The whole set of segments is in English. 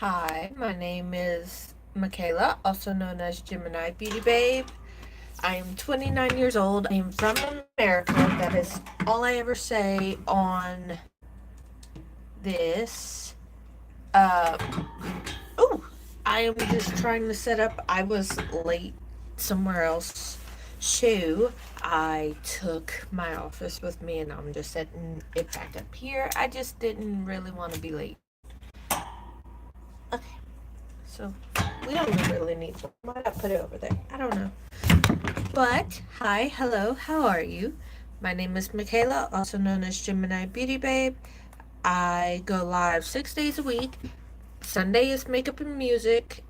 Hi, my name is Michaela, also known as Gemini Beauty Babe. I am 29 years old. I am from America. That is all I ever say on this. Oh, I am just trying to set up. I was late somewhere else. So I took my office with me and I'm just setting it back up here. I just didn't really want to be late. Okay, so we don't really need. Why not put it over there? I don't know. But, hi, hello, how are you? My name is Michaela, also known as Gemini Beauty Babe. I go live 6 days a week. Sunday is makeup and music.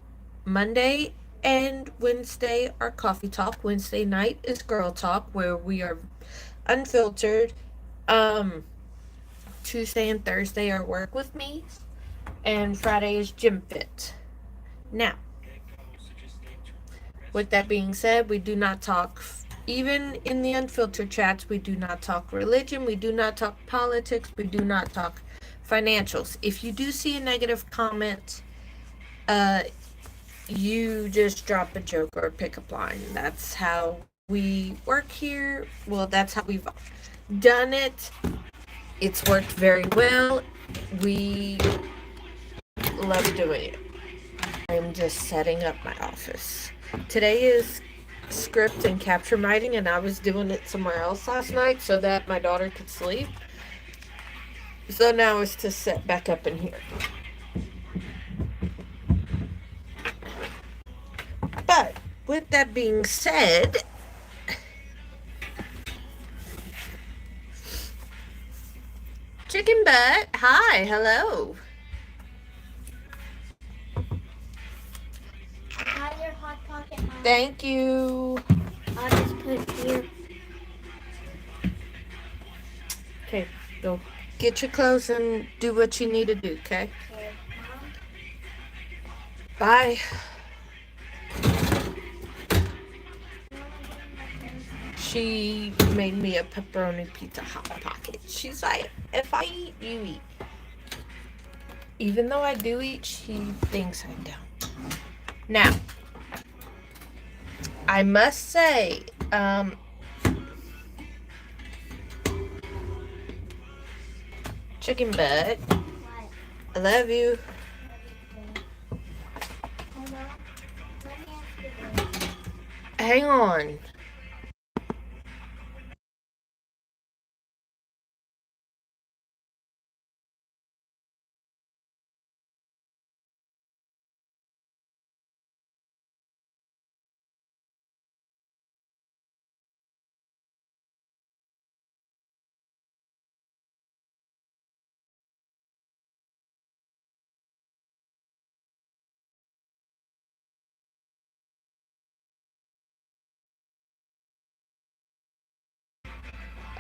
Monday and Wednesday are coffee talk. Wednesday night is girl talk, where we are unfiltered. Um, Tuesday and Thursday are work with me. And Friday is gym fit. Now, with that being said, we do not talk, even in the unfiltered chats, we do not talk religion, we do not talk politics, we do not talk financials. If you do see a negative comment, uh, you just drop a joke or a pickup line. That's how we work here. Well, that's how we've done it. It's worked very well. We love doing it. I'm just setting up my office. Today is script and capture writing, and I was doing it somewhere else last night so that my daughter could sleep. So now it's to set back up in here. But with that being said, chicken butt, hi, hello. How's your hot pocket, Mom? Thank you. I'll just put it here. Okay, go get your clothes and do what you need to do, okay? Okay, Mom. Bye. You wanna give me my phone? She made me a pepperoni pizza hot pocket. She's like, if I eat, you eat. Even though I do eat, she thinks I don't. Now, I must say, chicken butt, What? I love you. Hey, Mom. Let me ask you this. Hang on.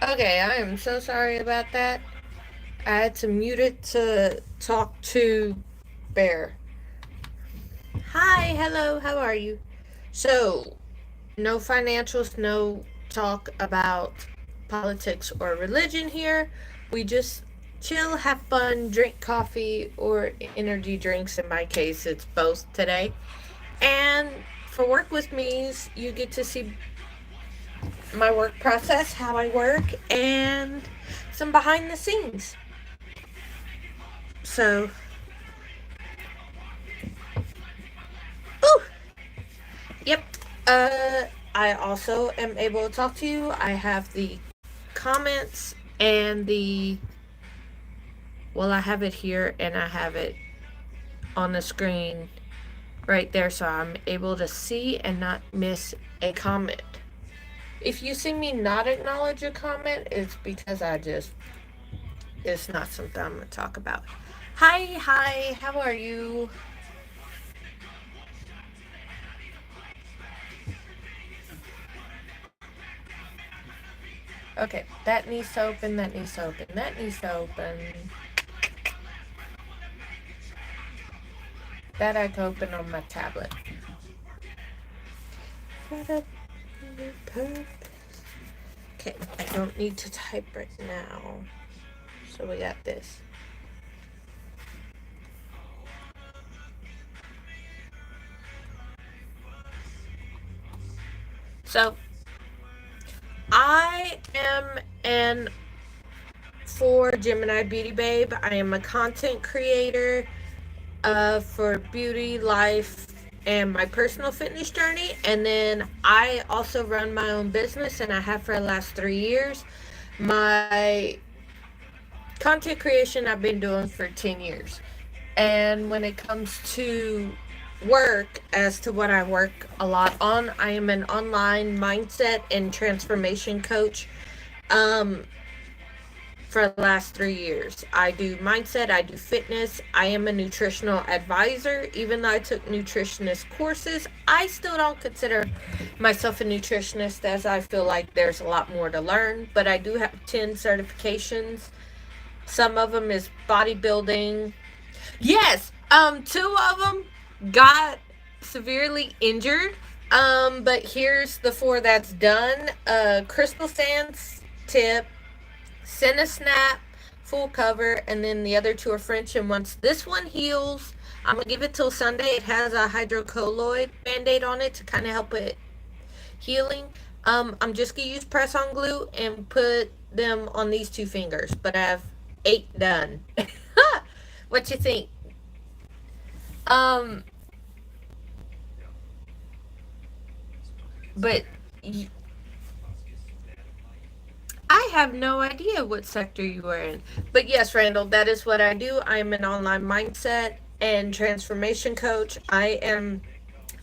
Okay, I am so sorry about that. I had to mute it to talk to Bear. Hi, hello, how are you? So, no financials, no talk about politics or religion here. We just chill, have fun, drink coffee or energy drinks. In my case, it's both today. And for work with me's, you get to see my work process, how I work, and some behind the scenes. So, ooh, yep. I also am able to talk to you. I have the comments and the, well, I have it here and I have it on the screen right there so I'm able to see and not miss a comment. If you see me not acknowledge a comment, it's because it's not something I'm going to talk about. Hi, how are you? Okay, that needs to open, that needs to open, that needs to open. That I can open on my tablet. Okay, I don't need to type right now. So we got this. So I am an for Gemini Beauty Babe. I am a content creator for beauty, life, and my personal fitness journey. And then I also run my own business, and I have for the last 3 years. My content creation I've been doing for 10 years. And when it comes to work, as to what I work a lot on, I am an online mindset and transformation coach. Um, for the last 3 years. I do mindset, I do fitness, I am a nutritional advisor. Even though I took nutritionist courses, I still don't consider myself a nutritionist, as I feel like there's a lot more to learn. But I do have 10 certifications. Some of them is bodybuilding. Yes, two of them got severely injured. But here's the four that's done. Crystal Sands tip, Cinesnap, full cover, and then the other two are French. And once this one heals, I'm gonna give it till Sunday. It has a hydrocolloid band-aid on it to kind of help it healing. I'm just gonna use press-on glue and put them on these two fingers. But I have 8 done. What you think? Um, but I have no idea what sector you are in. But yes, Randall, that is what I do. I'm an online mindset and transformation coach. I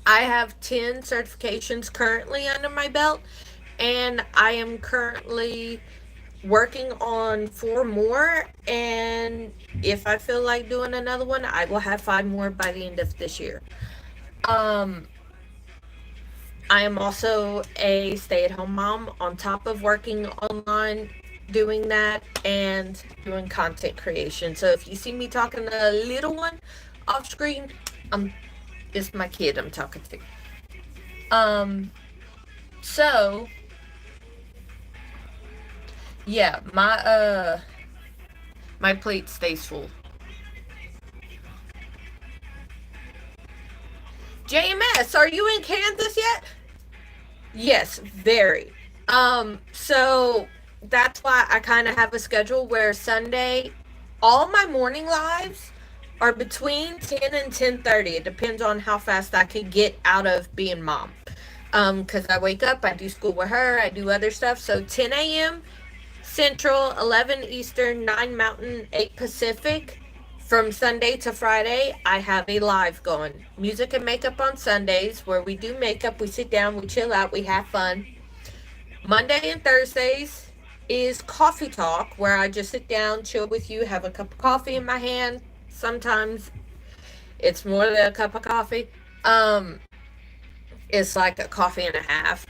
have 10 certifications currently under my belt, and I am currently working on 4 more, and if I feel like doing another one, I will have 5 more by the end of this year. Um I am also a stay-at-home mom on top of working online, doing that, and doing content creation. So if you see me talking to a little one off screen, it's my kid I'm talking to. So yeah, my plate stays full. JMS, are you in Kansas yet? Yes, very. So that's why I kind of have a schedule where Sunday, all my morning lives are between 10 and 10:30. It depends on how fast I can get out of being mom. Because I wake up, I do school with her, I do other stuff. So 10 a.m. Central, 11 Eastern, 9 Mountain, 8 Pacific. From Sunday to Friday, I have a live going. Music and makeup on Sundays, where we do makeup, we sit down, we chill out, we have fun. Monday and Thursdays is coffee talk, where I just sit down, chill with you, have a cup of coffee in my hand. Sometimes it's more than a cup of coffee. It's like a coffee and a half.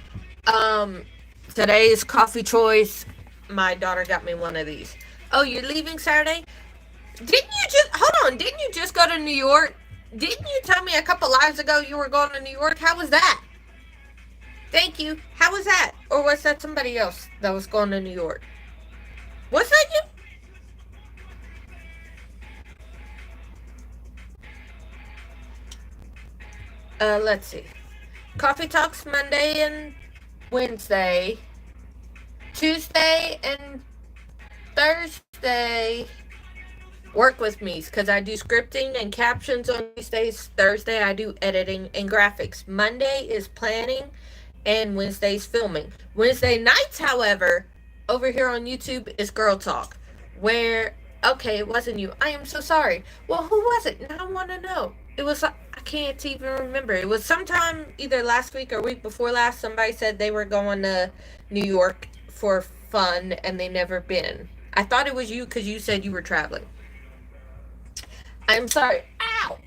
Today's coffee choice, my daughter got me one of these. Oh, you're leaving Saturday? Didn't you just go to New York? Didn't you tell me a couple lives ago you were going to New York? How was that? Thank you. How was that? Or was that somebody else that was going to New York? Was that you? Let's see. Coffee Talks Monday and Wednesday. Tuesday and Thursday, work with me, because I do scripting and captions on Tuesdays. Thursday I do editing and graphics. Monday is planning, and Wednesday's filming. Wednesday nights, however, over here on YouTube is Girl Talk, where, okay, it wasn't you. I am so sorry. Well, who was it? Now I want to know. It was, I can't even remember. It was sometime either last week or week before last. Somebody said they were going to New York for fun and they never been. I thought it was you because you said you were traveling. I'm sorry. Ow!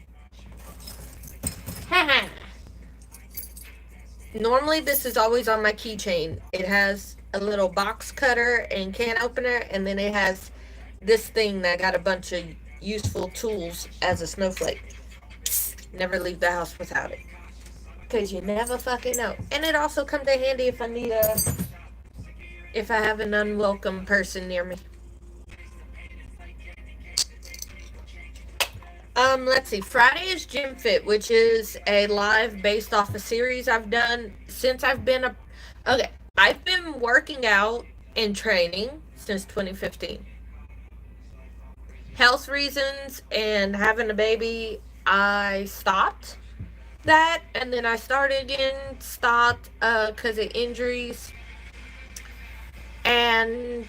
Normally this is always on my keychain. It has a little box cutter and can opener, and then it has this thing that got a bunch of useful tools as a snowflake. Never leave the house without it, because you never fucking know. And it also comes in handy if I have an unwelcome person near me. Let's see. Friday is Gym Fit, which is a live based off a series I've done since I've been Okay, I've been working out and training since 2015. Health reasons and having a baby, I stopped that, and then I started again, stopped because of injuries, and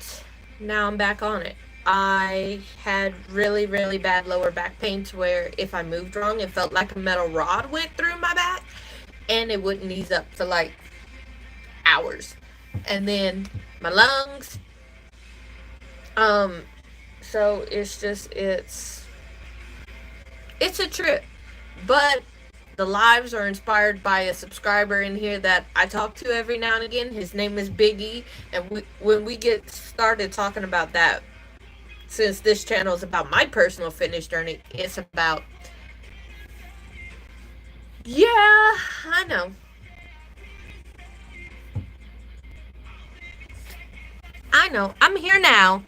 now I'm back on it. I had really, really bad lower back pain to where if I moved wrong, it felt like a metal rod went through my back, and it wouldn't ease up for like hours. And then my lungs. So it's just it's a trip. But the lives are inspired by a subscriber in here that I talk to every now and again. His name is Biggie, and when we get started talking about that, since this channel is about my personal fitness journey, it's about, yeah, I know. I'm here now,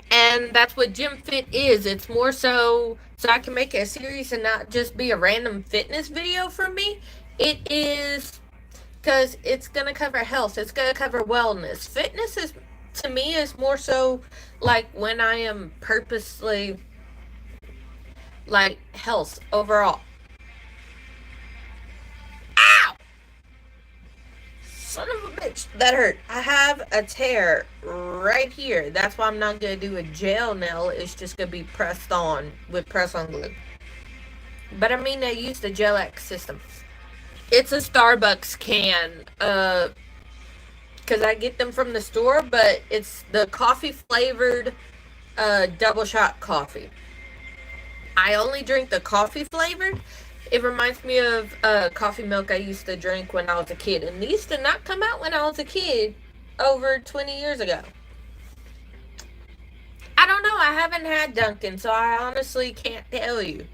and that's what Gym Fit is. It's more so I can make it a series and not just be a random fitness video for me. It is because it's gonna cover health. It's gonna cover wellness. Fitness is, to me, is more so like when I am purposely like health overall. Ow! Son of a bitch, that hurt. I have a tear right here. That's why I'm not gonna do a gel nail. It's just gonna be pressed on with press-on glue. But I mean, I use the Gel X system. It's a Starbucks can, because I get them from the store, but it's the coffee flavored double shot coffee. I only drink the coffee flavored. It reminds me of coffee milk I used to drink when I was a kid. And these did not come out when I was a kid over 20 years ago. I don't know. I haven't had Dunkin', so I honestly can't tell you.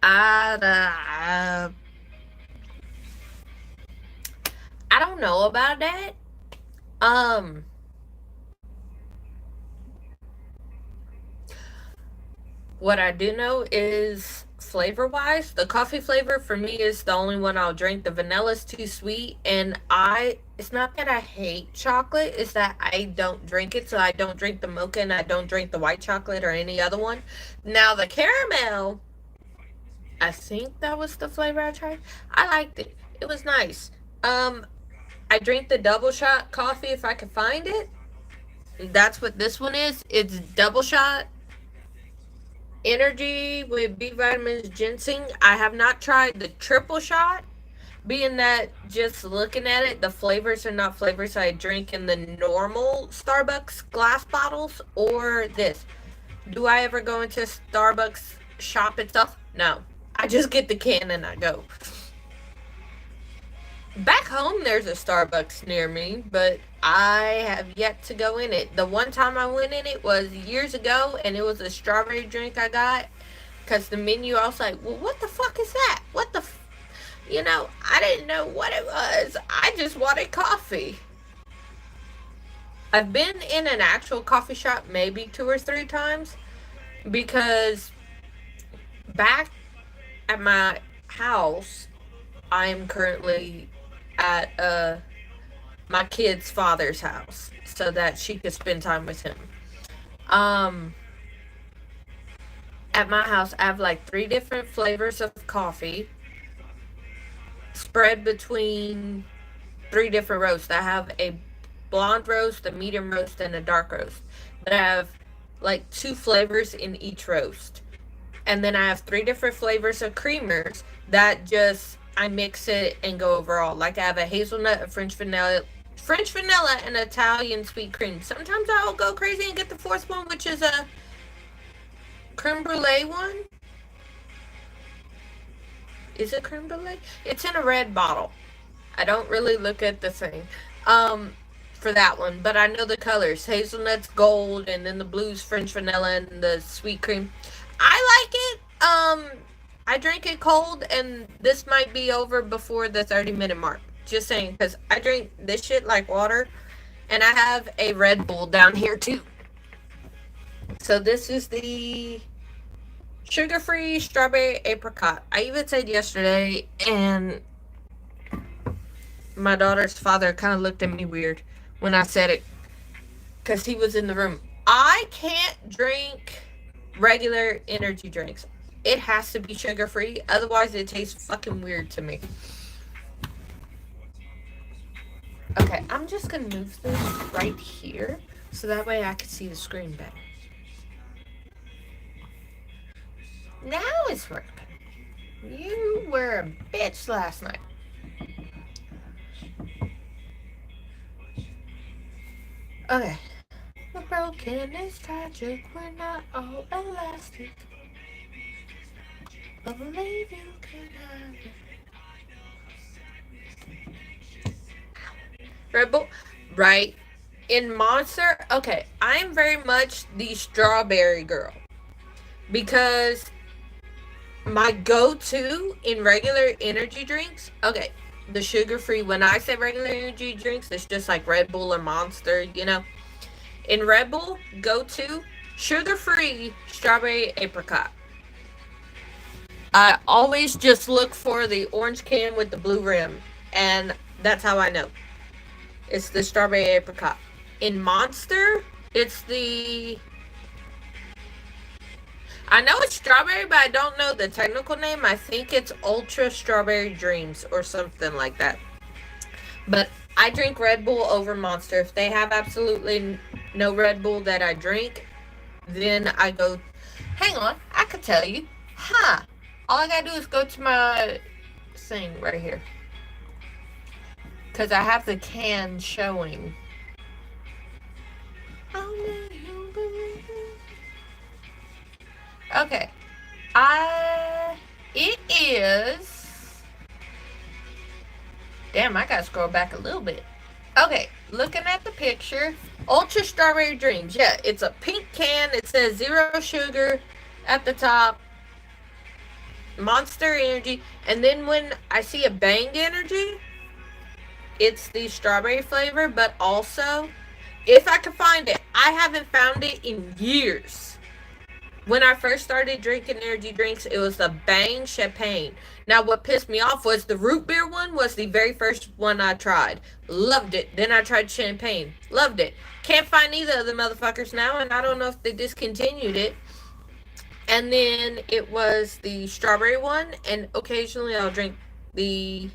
I don't know about that. What I do know is flavor wise, the coffee flavor for me is the only one I'll drink. The vanilla's too sweet, and it's not that I hate chocolate, it's that I don't drink it. So I don't drink the mocha and I don't drink the white chocolate or any other one. Now the caramel, I think that was the flavor I tried. I liked it. It was nice. I drink the double shot coffee if I can find it. That's what this one is. It's double shot energy with B vitamins, ginseng. I have not tried the triple shot, being that just looking at it, the flavors are not flavors I drink in the normal Starbucks glass bottles or this. Do I ever go into Starbucks shop itself? No. I just get the can and I go. Back home, there's a Starbucks near me, but I have yet to go in it. The one time I went in it was years ago, and it was a strawberry drink I got. Because the menu, I was like, well, what the fuck is that? What the I didn't know what it was. I just wanted coffee. I've been in an actual coffee shop maybe 2 or 3 times, because back at my house, I'm currently at my kid's father's house so that she could spend time with him. At my house, I have like 3 different flavors of coffee spread between 3 different roasts. I have a blonde roast, a medium roast, and a dark roast. But I have like 2 flavors in each roast. And then I have 3 different flavors of creamers that just I mix it and go overall. Like I have a hazelnut, a French vanilla, and Italian sweet cream. Sometimes I'll go crazy and get the 4th one, which is a creme brulee one. Is it creme brulee? It's in a red bottle. I don't really look at the thing for that one, but I know the colors. Hazelnut's gold, and then the blue's French vanilla, and the sweet cream. I like it. I drink it cold, and this might be over before the 30-minute mark. Just saying, because I drink this shit like water, and I have a Red Bull down here too. So this is the Sugar-free strawberry apricot. I even said yesterday, and my daughter's father kind of looked at me weird when I said it, because he was in the room. I can't drink regular energy drinks. It has to be sugar-free, otherwise it tastes fucking weird to me. Okay, I'm just gonna move this right here, so that way I can see the screen better. Now it's working. You were a bitch last night. Okay. We're broken, it's tragic, we're not all elastic. But believe you can have it. Red Bull, right? In Monster, okay, I'm very much the strawberry girl. Because my go-to in regular energy drinks, okay, the sugar-free, when I say regular energy drinks, it's just like Red Bull or Monster, you know. In Red Bull, go-to, sugar-free strawberry apricot. I always just look for the orange can with the blue rim, and that's how I know. It's the strawberry apricot. In Monster, it's the... I know it's strawberry, but I don't know the technical name. I think it's Ultra Strawberry Dreams or something like that. But I drink Red Bull over Monster. If they have absolutely no Red Bull that I drink, then I go, hang on, I could tell you. Huh. All I gotta do is go to my thing right here. Because I have the can showing. Okay. It is... Damn, I gotta scroll back a little bit. Okay, looking at the picture. Ultra Strawberry Dreams. Yeah, it's a pink can. It says 0 sugar at the top. Monster Energy. And then when I see a Bang Energy, it's the strawberry flavor. But also, if I can find it, I haven't found it in years. When I first started drinking energy drinks, it was the Bang Champagne. Now, what pissed me off was the root beer one was the very first one I tried. Loved it. Then I tried champagne. Loved it. Can't find either of the motherfuckers now, and I don't know if they discontinued it. And then it was the strawberry one, and occasionally I'll drink the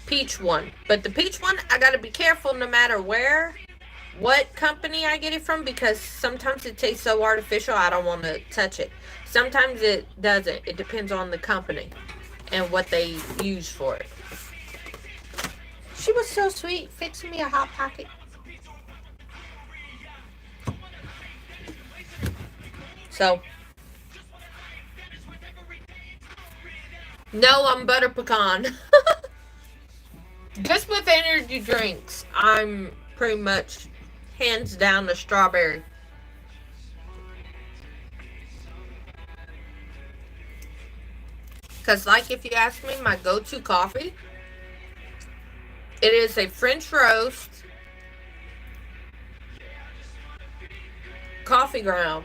peach one. But the peach one, I gotta be careful no matter what company I get it from, because sometimes it tastes so artificial I don't want to touch it. Sometimes it doesn't. It depends on the company and what they use for it. She was so sweet, fixing me a Hot Pocket. So, no, I'm butter pecan. Just with energy drinks, I'm pretty much hands down the strawberry. Because, like, if you ask me, my go-to coffee, it is a French roast coffee ground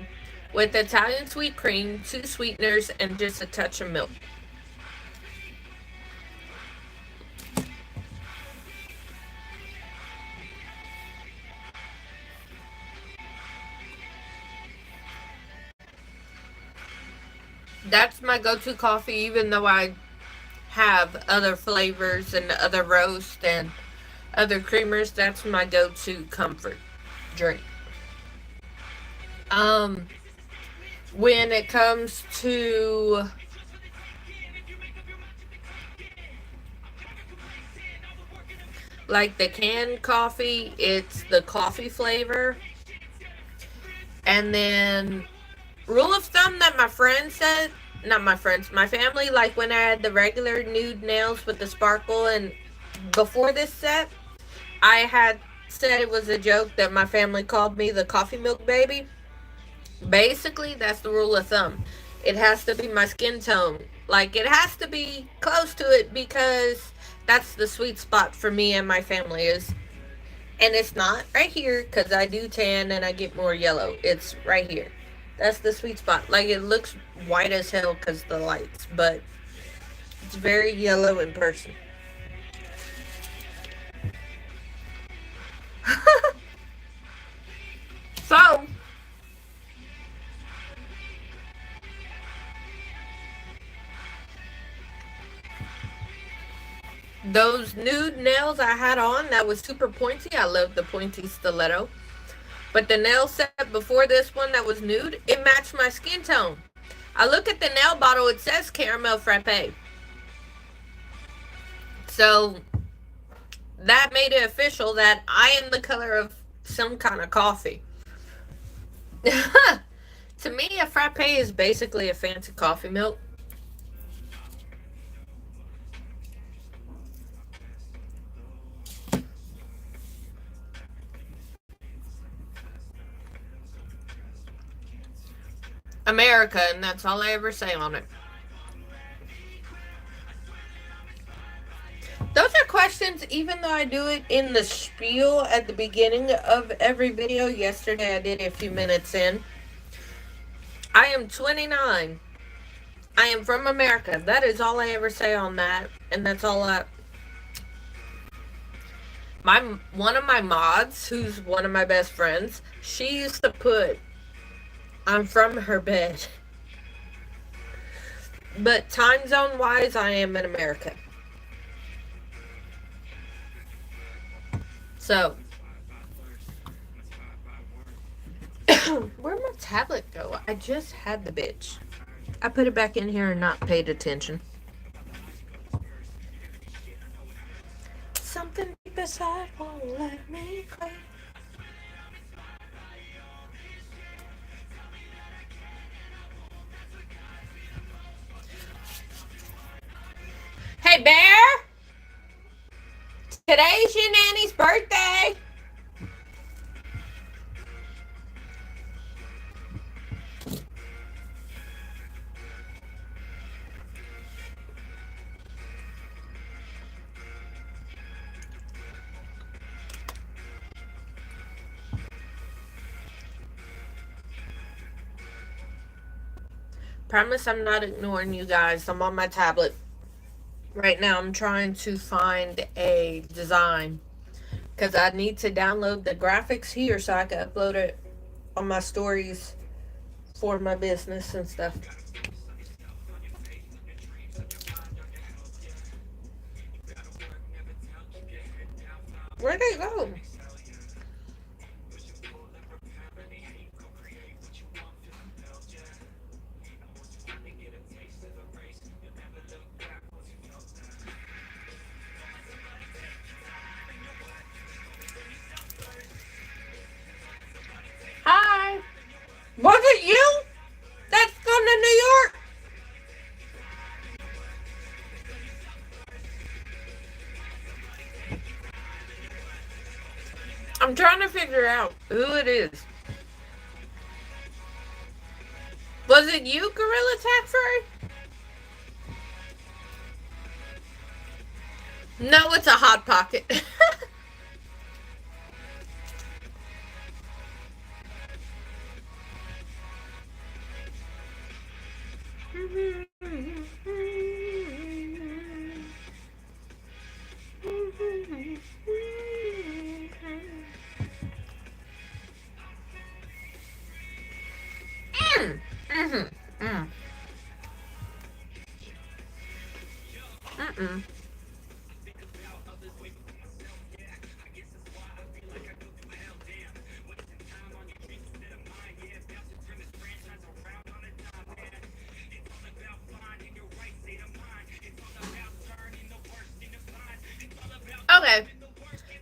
with Italian sweet cream, 2 sweeteners, and just a touch of milk. That's my go-to coffee, even though I have other flavors and other roasts and other creamers. That's my go-to comfort drink. When it comes to like the canned coffee, it's the coffee flavor. And then rule of thumb that my friend said, not my friends, my family, like when I had the regular nude nails with the sparkle, and before this set, I had said it was a joke that my family called me the coffee milk baby. Basically, that's the rule of thumb. It has to be my skin tone. Like, it has to be close to it, because that's the sweet spot for me and my family is. And it's not right here, because I do tan and I get more yellow. It's right here. That's the sweet spot. Like, it looks white as hell because the lights, but it's very yellow in person. So, those nude nails I had on that was super pointy. I love the pointy stiletto. But the nail set before this one that was nude, it matched my skin tone. I look at the nail bottle, it says caramel frappe. So that made it official that I am the color of some kind of coffee. To me, a frappe is basically a fancy coffee milk. America, and that's all I ever say on it. Those are questions, even though I do it in the spiel at the beginning of every video. Yesterday I did it a few minutes in. I am 29. I am from America. That is all I ever say on that. And that's all one of my mods, who's one of my best friends, she used to put, I'm from her bed. But time zone wise, I am in America. So, where'd my tablet go? I just had the bitch. I put it back in here and not paid attention. Something deep inside won't let me go. Hey, Bear! Today's your nanny's birthday! Promise I'm not ignoring you guys. I'm on my tablet. Right now I'm trying to find a design because I need to download the graphics here so I can upload it on my stories for my business and stuff. Where'd they go? Hi. Was it you that's going to New York? I'm trying to figure out who it is. Was it you, Gorilla Tag Furry? No, it's a Hot Pocket. Okay,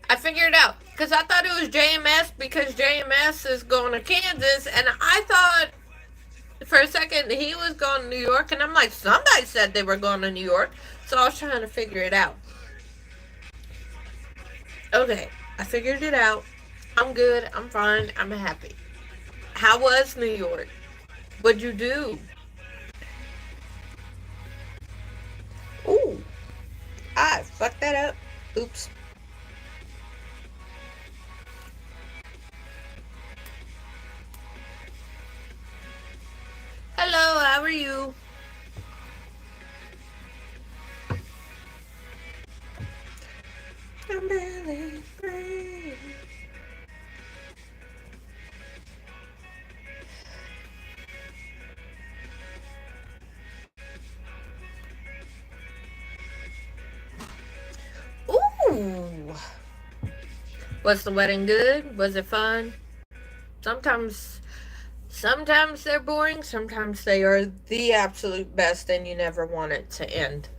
I figured it out. Because I thought it was JMS because JMS is going to Kansas. And I thought for a second he was going to New York. And I'm like, somebody said they were going to New York. So I was trying to figure it out. Okay, I figured it out. I'm good. I'm fine. I'm happy. How was New York? What'd you do? Ooh, I fucked that up. Oops. I'm barely breathing. Ooh. Was the wedding good? Was it fun? Sometimes they're boring, sometimes they are the absolute best and you never want it to end.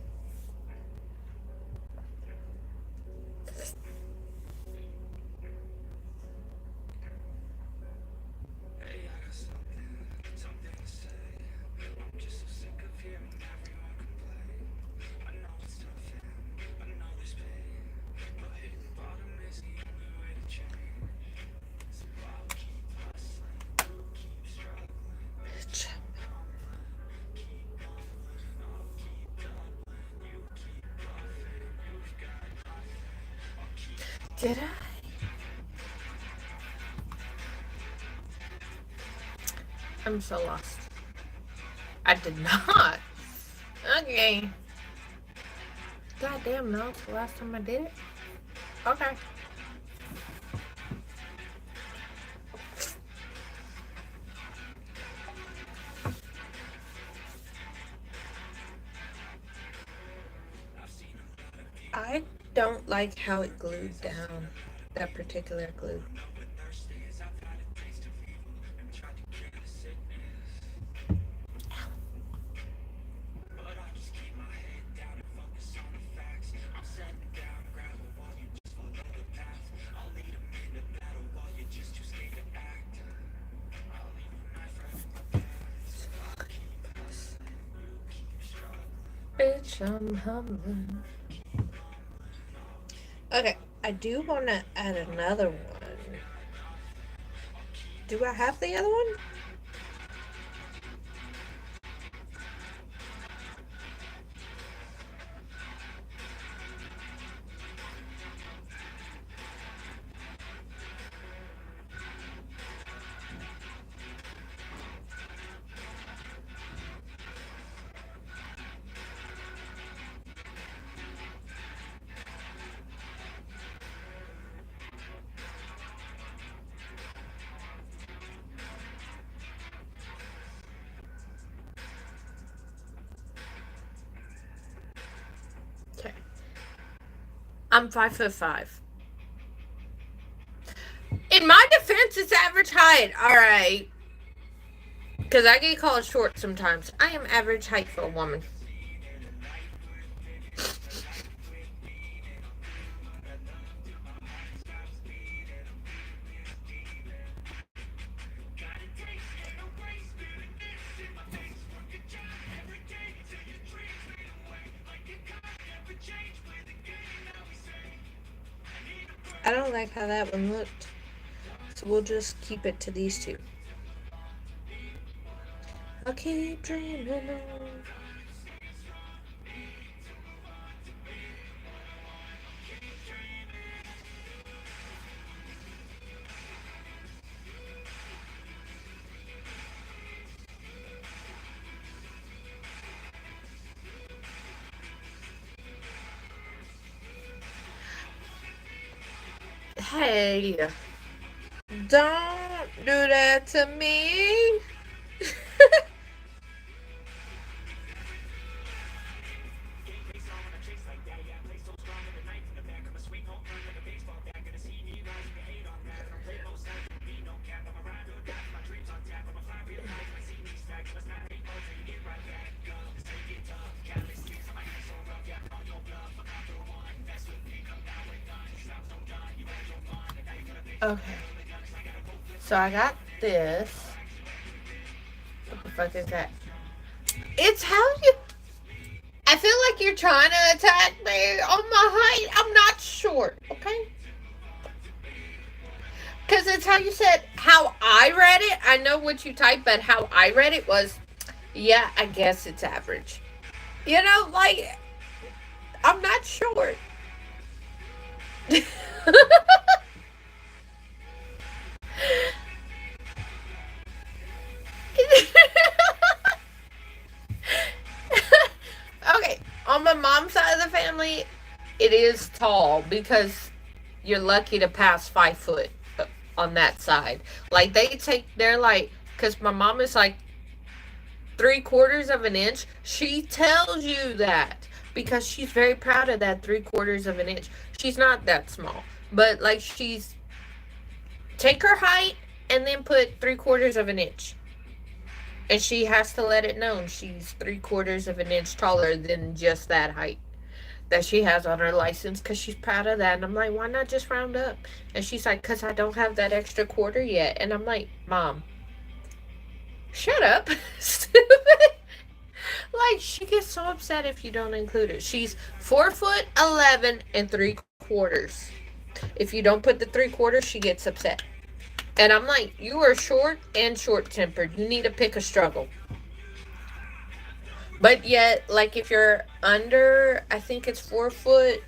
Did I? I'm so lost. I did not. Okay. God damn, no, it's the last time I did it. Okay. I don't like how it glued down. That particular glue. Bitch, I'm humbling. Okay, I do want to add another one. Do I have the other one? Okay. I'm 5'5". In my defense, it's average height. Alright. Because I get called short sometimes. I am average height for a woman. I don't like how that one looked. So we'll just keep it to these two. I'll keep dreaming on. Hey, don't do that to me. Okay. So I got this. What the fuck is that? It's how you... I feel like you're trying to attack me on my height. I'm not short, okay? Because it's how you said, how I read it. I know what you typed, but how I read it was, yeah, I guess it's average. You know, like, I'm not short. Okay, on my mom's side of the family, it is tall because you're lucky to pass 5 foot on that side. Like they're like, because my mom is like 3/4 of an inch. She tells you that because she's very proud of that 3/4 of an inch. She's not that small, but like she's take her height and then put 3/4 of an inch. And she has to let it known she's 3/4 of an inch taller than just that height that she has on her license because she's proud of that. And I'm like, why not just round up? And she's like, because I don't have that extra quarter yet. And I'm like, Mom, shut up, stupid. Like, she gets so upset if you don't include it. She's 4'11" and 3/4. If you don't put the 3/4, she gets upset. And I'm like, you are short and short-tempered. You need to pick a struggle. But yet, like if you're under, I think it's 4'2",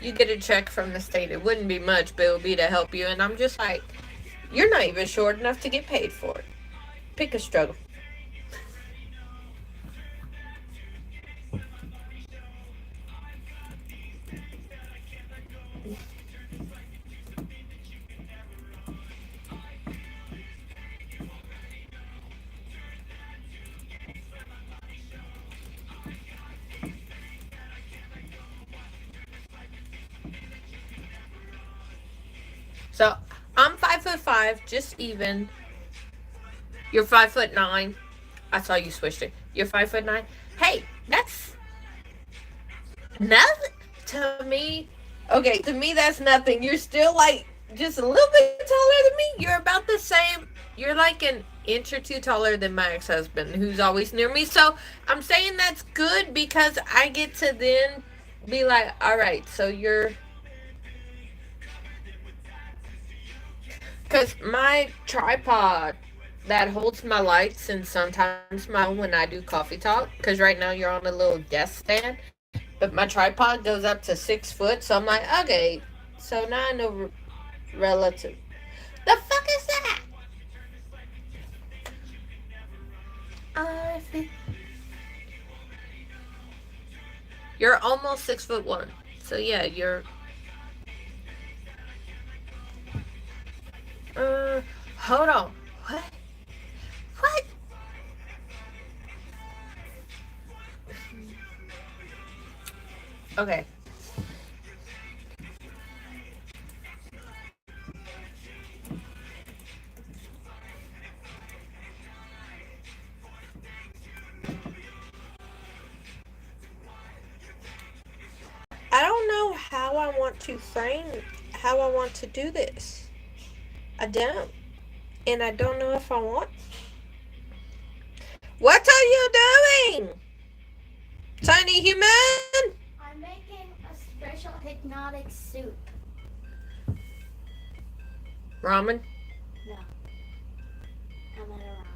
you get a check from the state. It wouldn't be much, but it would be to help you. And I'm just like, you're not even short enough to get paid for it. Pick a struggle. So I'm 5'5", just even. You're 5'9". I saw you switched it. You're 5'9". Hey, that's nothing to me. Okay, to me that's nothing. You're still like just a little bit taller than me. You're about the same. You're like an inch or two taller than my ex-husband, who's always near me. So I'm saying that's good because I get to then be like, all right, so you're. Because my tripod that holds my lights and sometimes my own when I do coffee talk, because right now you're on a little desk stand, but my tripod goes up to 6 foot, so I'm like, okay, so now I know relative. The fuck is that? You're almost 6'1", so yeah, you're. Hold on. What? What? Okay. I don't know how I want to frame, how I want to do this. I don't. And I don't know if I want. What are you doing? Tiny human? I'm making a special hypnotic soup. Ramen? No. I'm at a ramen.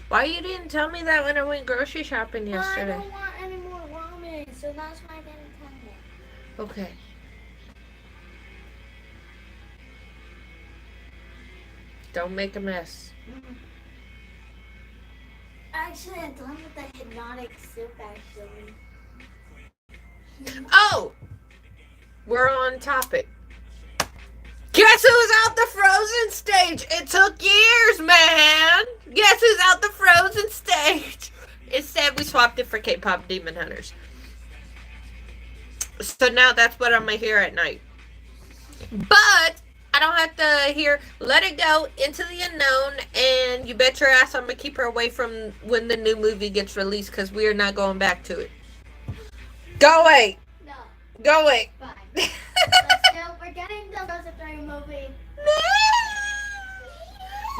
Why you didn't tell me that when I went grocery shopping yesterday? I don't want any more ramen, so that's why I didn't tell you. Okay. Don't make a mess. Actually, I'm done with the hypnotic soup, actually. Oh! We're on topic. Guess who's out the frozen stage? It took years, man! Guess who's out the frozen stage? Instead, we swapped it for K-pop Demon Hunters. So now that's what I'm going to hear at night. But I don't have to hear Let It Go, Into the Unknown, and you bet your ass I'm going to keep her away from when the new movie gets released because we are not going back to it. Go away. No. Go away. Fine. Let's go. We're getting the Rosatory movie.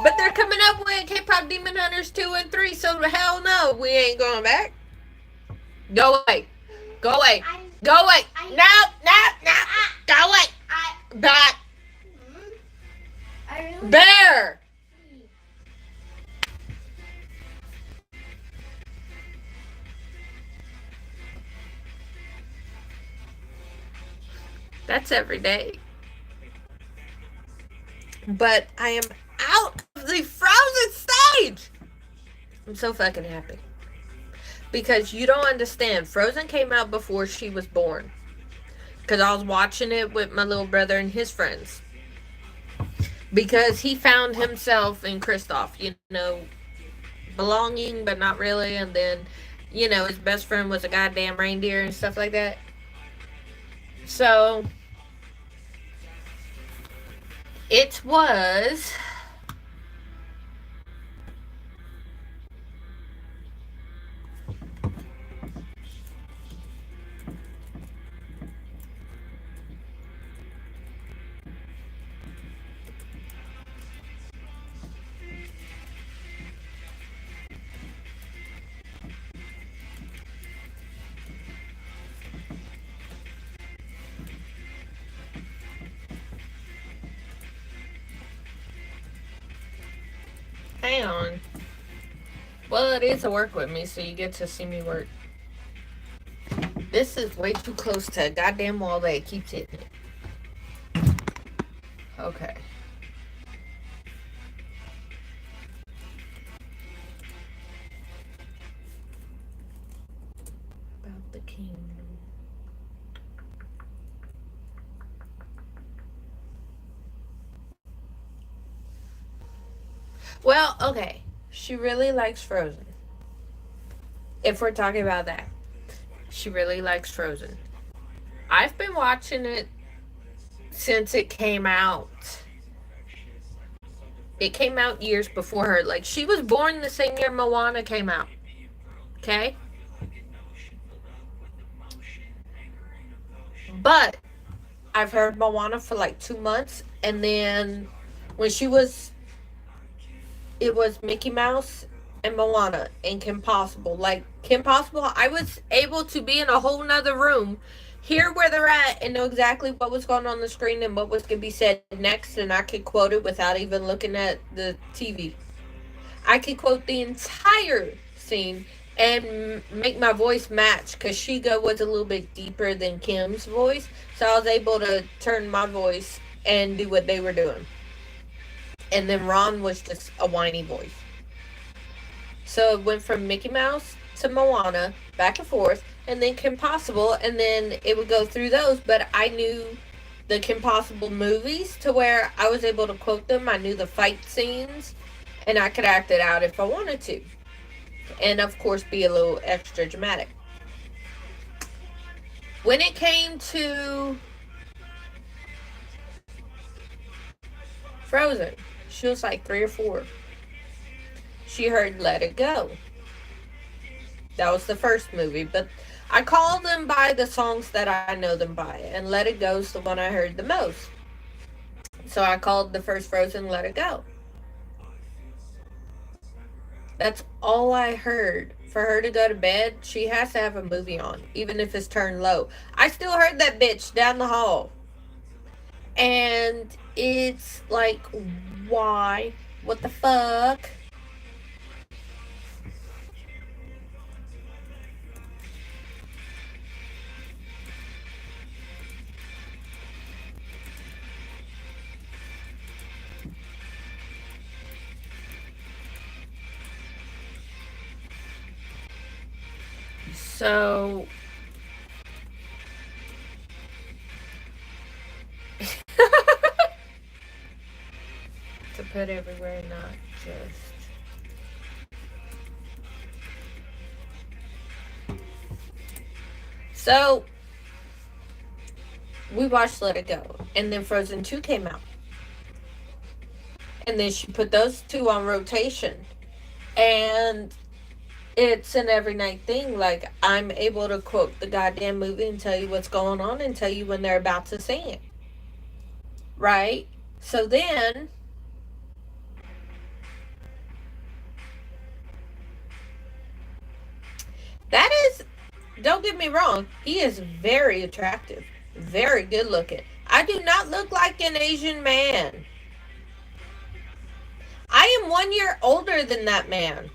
But they're coming up with K-pop Demon Hunters 2 and 3, so hell no, we ain't going back. Go away. Go away. Go away. No. Go away. Back. Bear. That's every day. But I am out of the frozen stage. I'm so fucking happy. Because you don't understand. Frozen came out before she was born. Because I was watching it with my little brother and his friends. Because he found himself in Kristoff, belonging but not really. And then, his best friend was a goddamn reindeer and stuff like that. So, it was. Hang on. Well, it is a work with me, so you get to see me work. This is way too close to a goddamn wall that it keeps hitting it. Okay. About the kingdom. Well, okay. She really likes Frozen. If we're talking about that. She really likes Frozen. I've been watching it since it came out. It came out years before her. Like, she was born the same year Moana came out. Okay? But I've heard Moana for like 2 months. And then when it was Mickey Mouse and Moana and Kim Possible. Like, Kim Possible, I was able to be in a whole nother room, hear where they're at, and know exactly what was going on the screen and what was going to be said next, and I could quote it without even looking at the TV. I could quote the entire scene and make my voice match, because Shiga was a little bit deeper than Kim's voice, so I was able to turn my voice and do what they were doing. And then Ron was just a whiny voice. So it went from Mickey Mouse to Moana, back and forth, and then Kim Possible, and then it would go through those. But I knew the Kim Possible movies to where I was able to quote them. I knew the fight scenes, and I could act it out if I wanted to. And of course, be a little extra dramatic. When it came to Frozen, she was like 3 or 4. She heard Let It Go. That was the first movie, but I call them by the songs that I know them by, and Let It Go is the one I heard the most. So I called the first Frozen Let It Go. That's all I heard. For her to go to bed, she has to have a movie on, even if it's turned low. I still heard that bitch down the hall. And it's like, why? What the fuck? So to put everywhere, not just. So we watched Let It Go, and then Frozen 2 came out. And then she put those two on rotation. And it's an every night thing. Like, I'm able to quote the goddamn movie and tell you what's going on and tell you when they're about to sing it. Right? So then, that is, don't get me wrong, he is very attractive. Very good looking. I do not look like an Asian man. I am 1 year older than that man.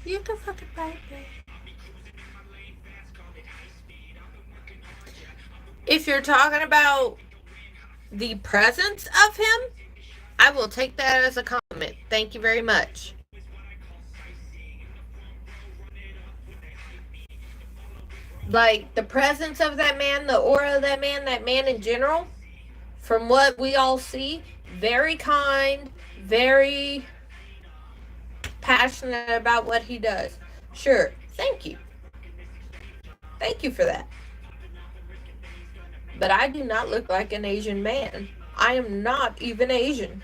You can fucking bite me. If you're talking about the presence of him, I will take that as a compliment. Thank you very much. Like, the presence of that man, the aura of that man in general, from what we all see, very kind, very passionate about what he does. Sure. Thank you. Thank you for that. But I do not look like an Asian man. I am not even Asian.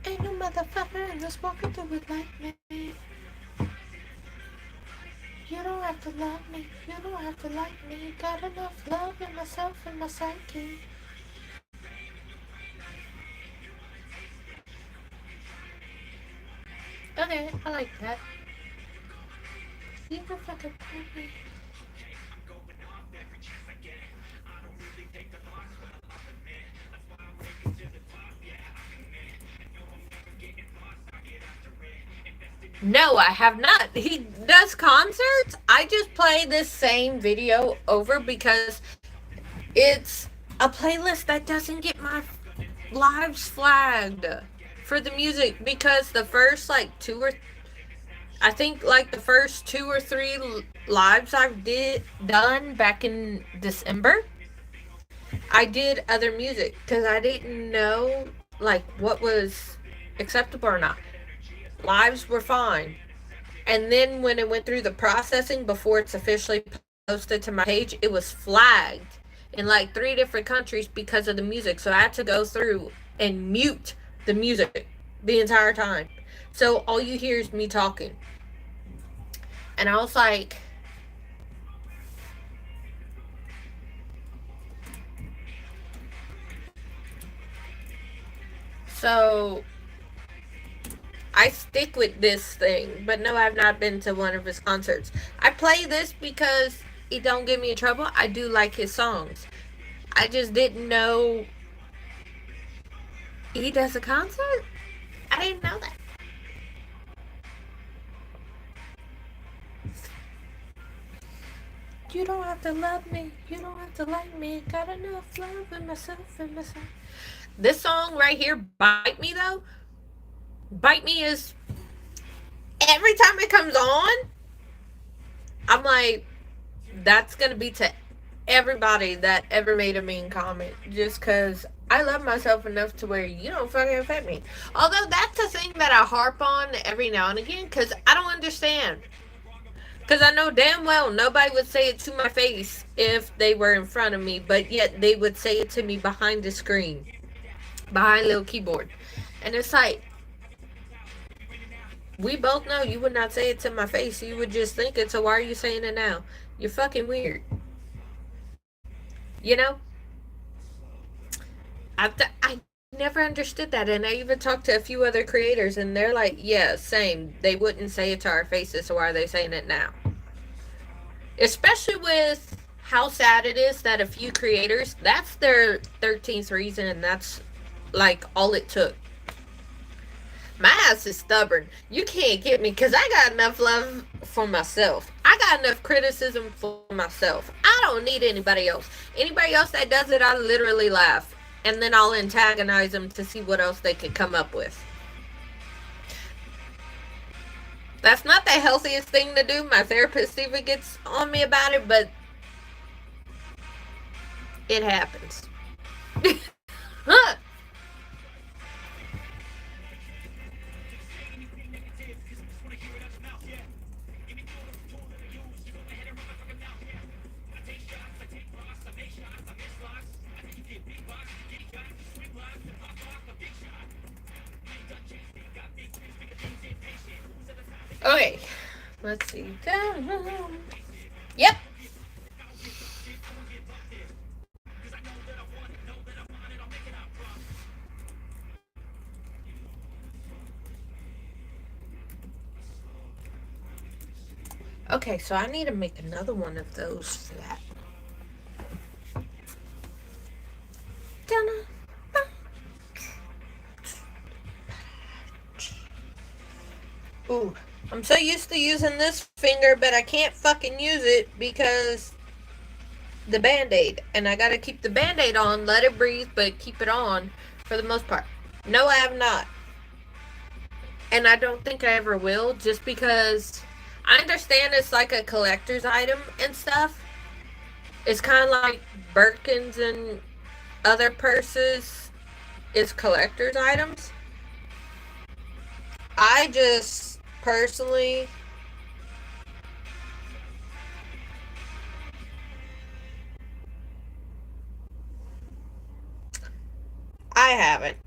Ain't no motherfucker in this world can do it like me. You don't have to love me. You don't have to like me. Got enough love in myself and my psyche. Okay, I like that. You can fucking put me. No, I have not. He does concerts. I just play this same video over because it's a playlist that doesn't get my lives flagged for the music, because the first like the first 2 or 3 lives I've done back in December, I did other music because I didn't know like what was acceptable or not. Lives were fine. And then when it went through the processing before it's officially posted to my page, it was flagged in like 3 different countries because of the music. So I had to go through and mute the music the entire time. So all you hear is me talking. And I was like, so I stick with this thing, but no, I've not been to one of his concerts. I play this because it don't get me in trouble. I do like his songs. I just didn't know he does a concert. I didn't know that. You don't have to love me. You don't have to like me. Got enough love in myself and myself. This song right here, Bite Me, though. Bite Me is, every time it comes on, I'm like, that's going to be to everybody that ever made a mean comment. Just because I love myself enough to where you don't fucking affect me. Although that's a thing that I harp on every now and again because I don't understand. Because I know damn well nobody would say it to my face if they were in front of me, but yet they would say it to me behind the screen, behind a little keyboard. And it's like, we both know you would not say it to my face. You would just think it, so why are you saying it now? You're fucking weird. You know? I never understood that, and I even talked to a few other creators, and they're like, yeah, same. They wouldn't say it to our faces, so why are they saying it now? Especially with how sad it is that a few creators, that's their 13th reason, and that's like all it took. My ass is stubborn. You can't get me because I got enough love for myself. I got enough criticism for myself. I don't need anybody else. Anybody else that does it, I literally laugh. And then I'll antagonize them to see what else they can come up with. That's not the healthiest thing to do. My therapist even gets on me about it, but it happens. Okay, let's see. Yep. Okay, so I need to make another one of those for that. Ooh. I'm so used to using this finger, but I can't fucking use it because the Band-Aid. And I gotta keep the Band-Aid on, let it breathe, but keep it on for the most part. No, I have not. And I don't think I ever will, just because I understand it's like a collector's item and stuff. It's kind of like Birkins and other purses. It's collector's items. I just personally I haven't.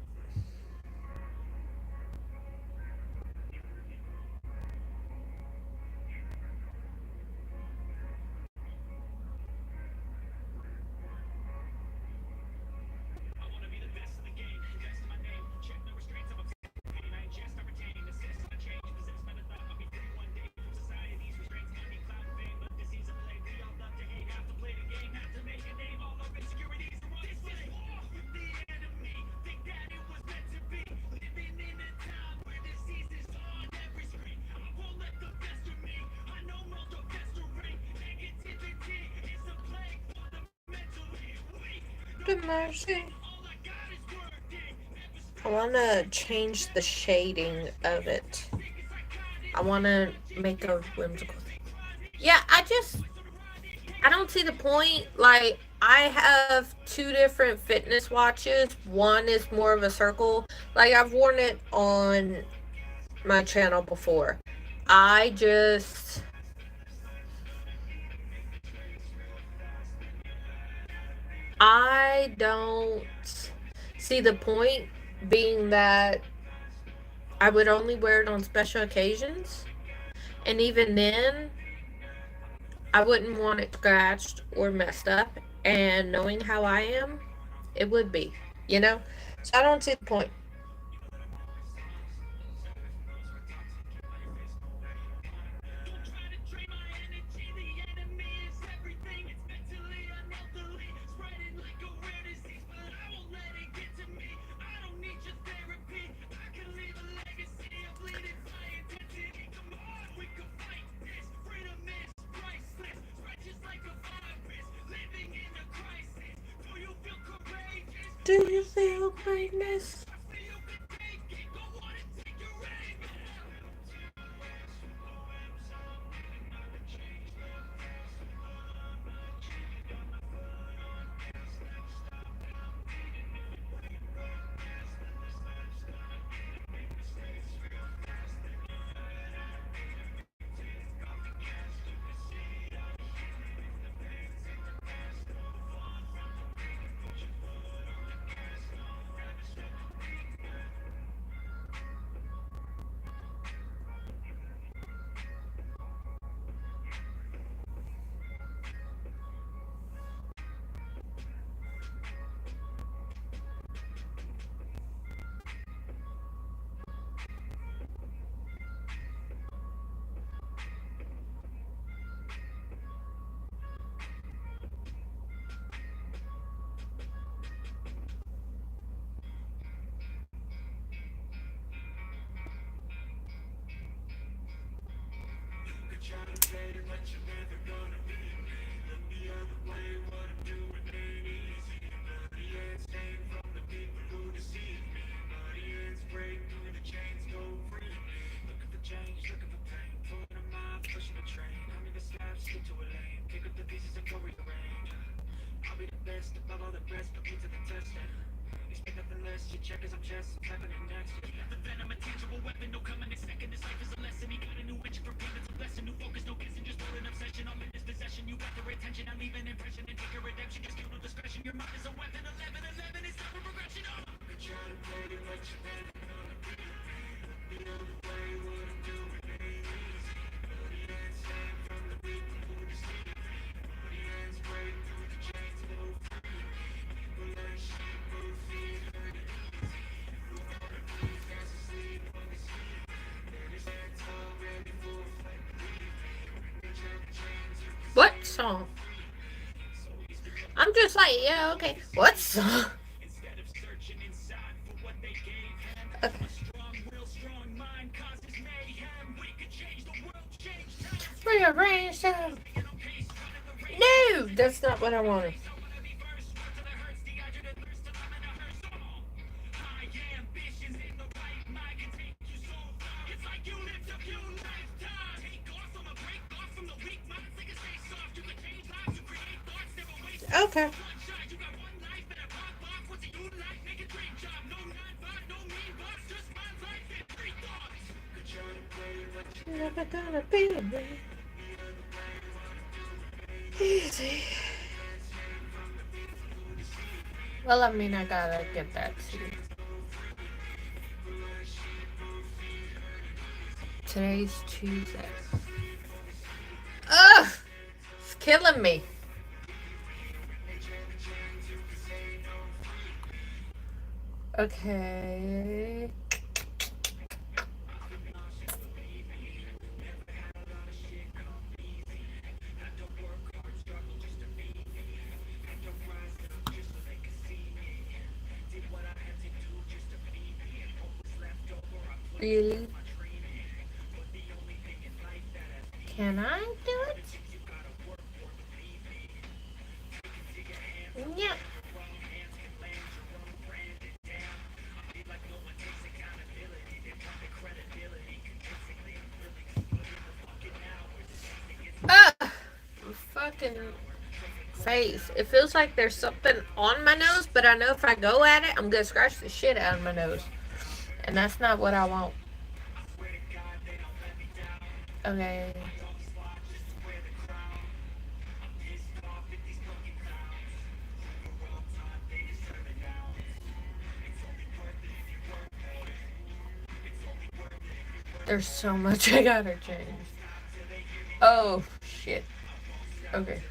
Mercy. I want to change the shading of it. I want to make a whimsical thing. Yeah, I don't see the point. Like, I have 2 different fitness watches. One is more of a circle. Like, I've worn it on my channel before. I don't see the point, being that I would only wear it on special occasions. And even then, I wouldn't want it scratched or messed up. And knowing how I am, it would be, you know? So I don't see the point. Do you feel greatness? What song? I'm just like, yeah, okay. What song? Okay. Rearrange. No, that's not what I wanted. Okay. Never gonna be easy. Well, I mean, I gotta get that too. Today's Tuesday. Ugh! It's killing me. Okay. Really? Can I do it? Yeah. Ugh! Fucking face. It feels like there's something on my nose, but I know if I go at it, I'm gonna scratch the shit out of my nose. And that's not what I want. Okay. There's so much I gotta change. Oh, shit. Okay.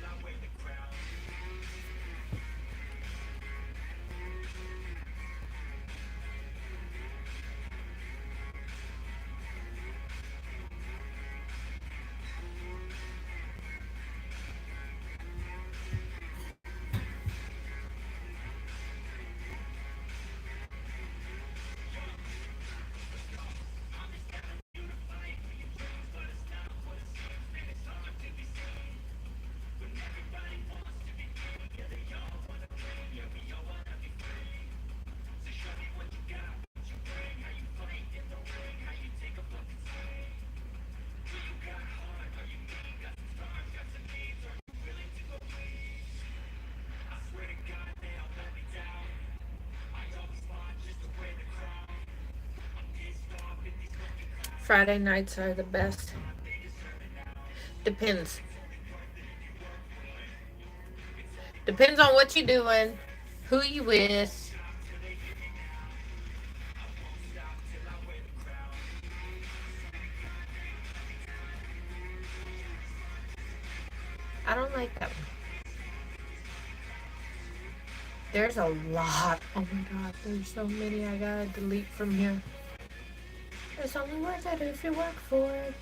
Friday nights are the best. Depends. Depends on what you're doing, who you with. I don't like that one. There's a lot. Oh my god, there's so many I gotta delete from here. It's only worth it if you work for it.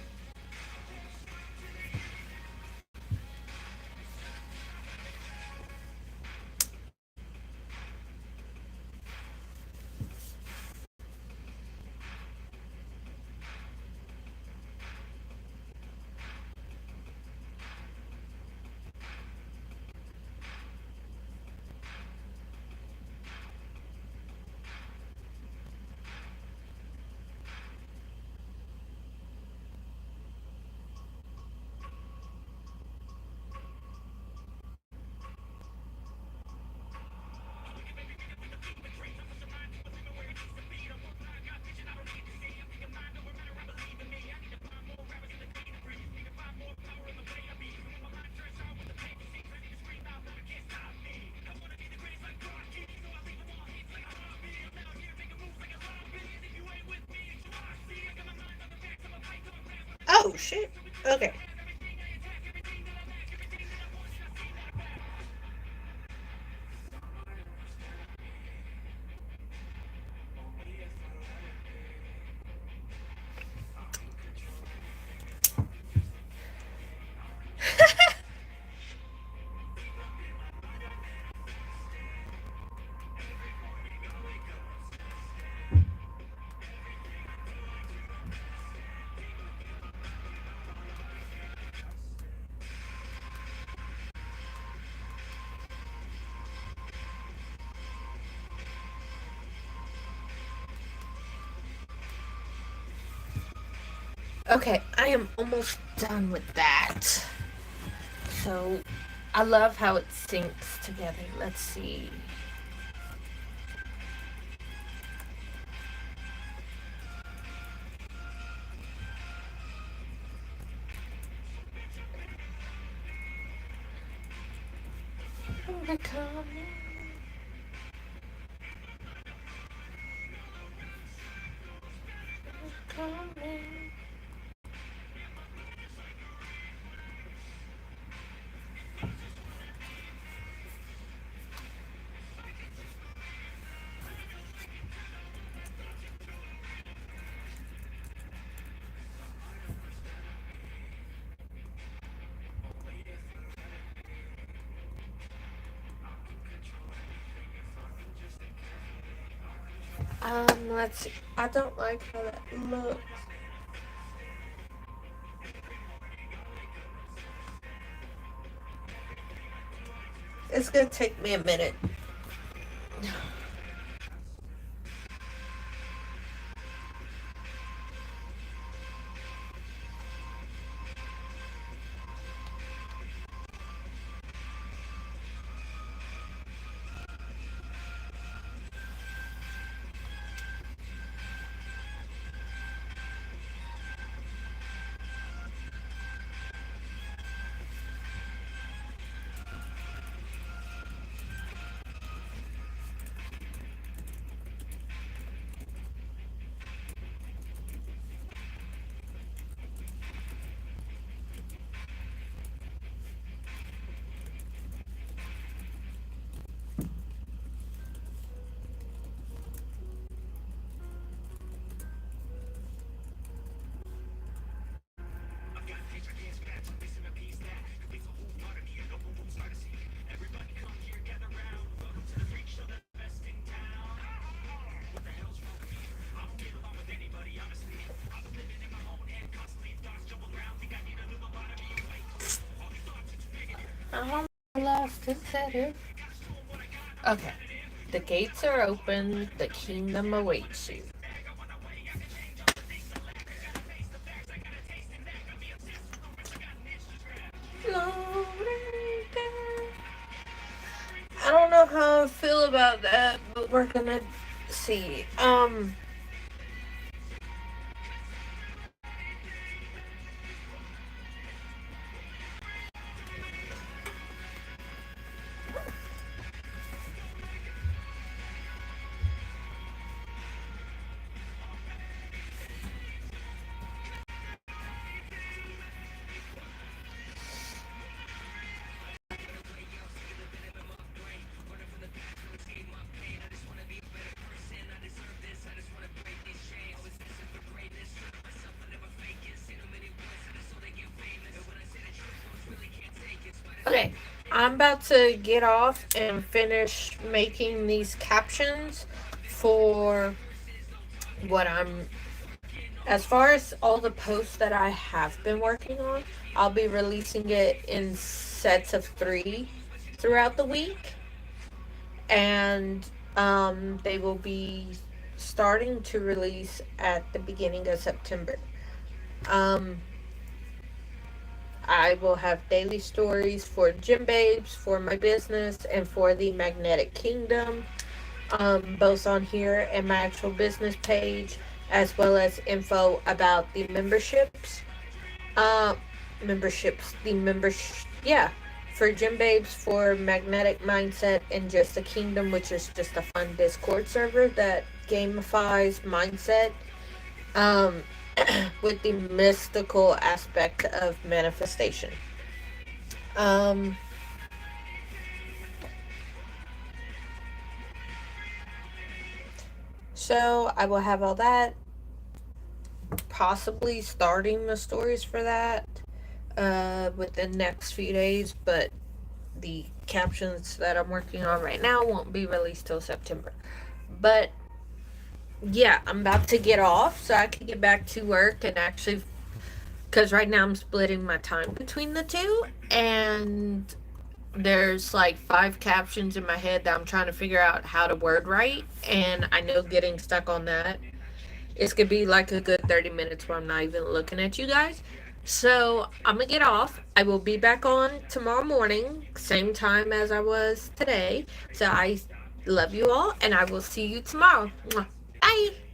Oh shit. Okay. Okay, I am almost done with that. So I love how it syncs together. Let's see. Overcoming. Overcoming. Let's see. I don't like how that looks. It's gonna take me a minute. I'm left instead. Okay. The gates are open. The kingdom awaits you. I don't know how I feel about that, but we're gonna see. Okay, I'm about to get off and finish making these captions for what I'm. As far as all the posts that I have been working on, I'll be releasing it in sets of 3 throughout the week. And they will be starting to release at the beginning of September. Um, I will have daily stories for Gym Babes, for my business, and for the Magnetic Kingdom, both on here and my actual business page, as well as info about the memberships. Uh, yeah, for Gym Babes, for Magnetic Mindset, and Just the Kingdom, which is just a fun Discord server that gamifies mindset. Um, with the mystical aspect of manifestation. Um, so I will have all that, possibly starting the stories for that within the next few days, but the captions that I'm working on right now won't be released till September. But yeah, I'm about to get off so I can get back to work and actually, because right now I'm splitting my time between the two, and there's like 5 captions in my head that I'm trying to figure out how to word right, and I know getting stuck on that It's gonna be like a good 30 minutes where I'm not even looking at you guys. So I'm gonna get off. I will be back on tomorrow morning, same time as I was today. So I love you all, and I will see you tomorrow. Mwah. Bye.